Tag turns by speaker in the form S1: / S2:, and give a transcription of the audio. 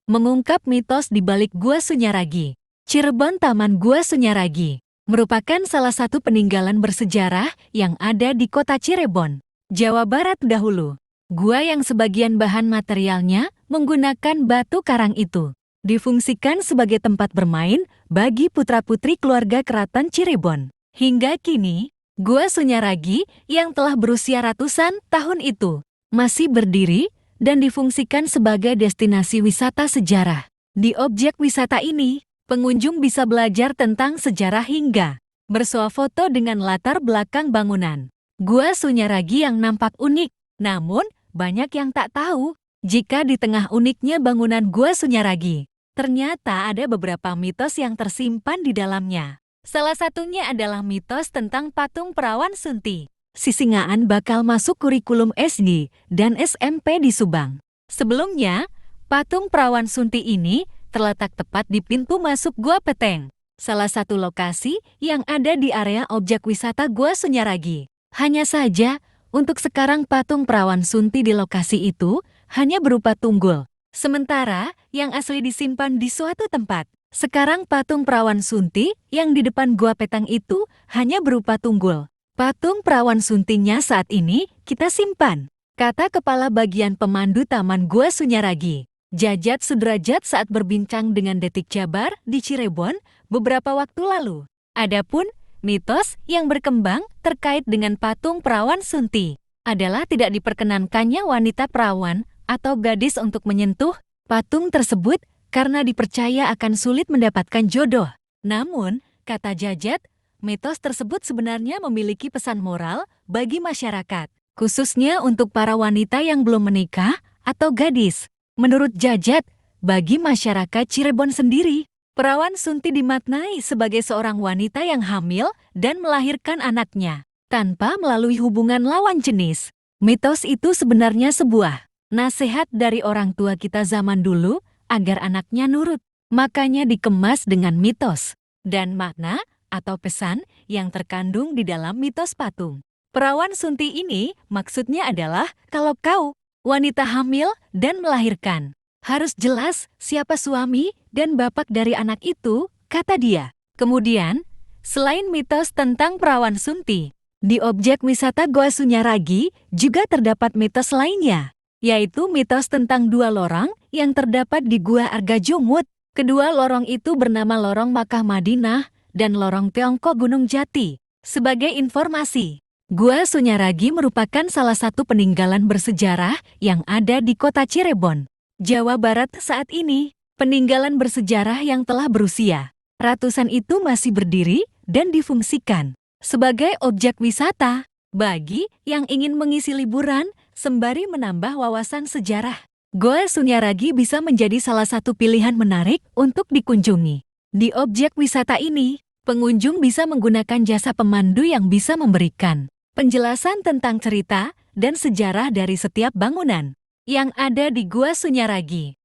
S1: mengungkap mitos di balik Gua Sunyaragi. Cirebon Taman Gua Sunyaragi merupakan salah satu peninggalan bersejarah yang ada di kota Cirebon, Jawa Barat dahulu. Gua yang sebagian bahan materialnya menggunakan batu karang itu difungsikan sebagai tempat bermain bagi putra-putri keluarga keraton Cirebon. Hingga kini, Gua Sunyaragi yang telah berusia ratusan tahun itu masih berdiri dan difungsikan sebagai destinasi wisata sejarah. Di objek wisata ini, pengunjung bisa belajar tentang sejarah hingga bersuah foto dengan latar belakang bangunan Gua Sunyaragi yang nampak unik. Namun, banyak yang tak tahu jika di tengah uniknya bangunan Gua Sunyaragi, ternyata ada beberapa mitos yang tersimpan di dalamnya. Salah satunya adalah mitos tentang patung perawan Sunti. Sisingaan bakal masuk kurikulum SD dan SMP di Subang. Sebelumnya, patung perawan Sunti ini terletak tepat di pintu masuk Gua Peteng, salah satu lokasi yang ada di area objek wisata Gua Sunyaragi. Hanya saja, untuk sekarang patung perawan Sunti di lokasi itu hanya berupa tunggul, sementara yang asli disimpan di suatu tempat. Sekarang patung perawan Sunti yang di depan Gua Peteng itu hanya berupa tunggul. Patung perawan Suntinya saat ini kita simpan, kata Kepala Bagian Pemandu Taman Gua Sunyaragi, Jajat Sudrajat saat berbincang dengan Detik Jabar di Cirebon beberapa waktu lalu. Adapun mitos yang berkembang terkait dengan patung perawan Sunti adalah tidak diperkenankannya wanita perawan atau gadis untuk menyentuh patung tersebut karena dipercaya akan sulit mendapatkan jodoh. Namun, kata Jajat, mitos tersebut sebenarnya memiliki pesan moral bagi masyarakat, khususnya untuk para wanita yang belum menikah atau gadis. Menurut Jajat, bagi masyarakat Cirebon sendiri, perawan Sunti dimaknai sebagai seorang wanita yang hamil dan melahirkan anaknya tanpa melalui hubungan lawan jenis. Mitos itu sebenarnya sebuah nasihat dari orang tua kita zaman dulu agar anaknya nurut. Makanya dikemas dengan mitos dan makna atau pesan yang terkandung di dalam mitos patung perawan Sunti ini maksudnya adalah kalau kau wanita hamil dan melahirkan, harus jelas siapa suami dan bapak dari anak itu, kata dia. Kemudian, selain mitos tentang perawan Sunti, di objek wisata Gua Sunyaragi juga terdapat mitos lainnya, yaitu mitos tentang dua lorong yang terdapat di Gua Argajumut. Kedua lorong itu bernama Lorong Makkah Madinah dan Lorong Tiongkok Gunung Jati. Sebagai informasi, Gua Sunyaragi merupakan salah satu peninggalan bersejarah yang ada di kota Cirebon, Jawa Barat saat ini. Peninggalan bersejarah yang telah berusia ratusan itu masih berdiri dan difungsikan sebagai objek wisata bagi yang ingin mengisi liburan sembari menambah wawasan sejarah. Gua Sunyaragi bisa menjadi salah satu pilihan menarik untuk dikunjungi. Di objek wisata ini, pengunjung bisa menggunakan jasa pemandu yang bisa memberikan penjelasan tentang cerita dan sejarah dari setiap bangunan yang ada di Gua Sunyaragi.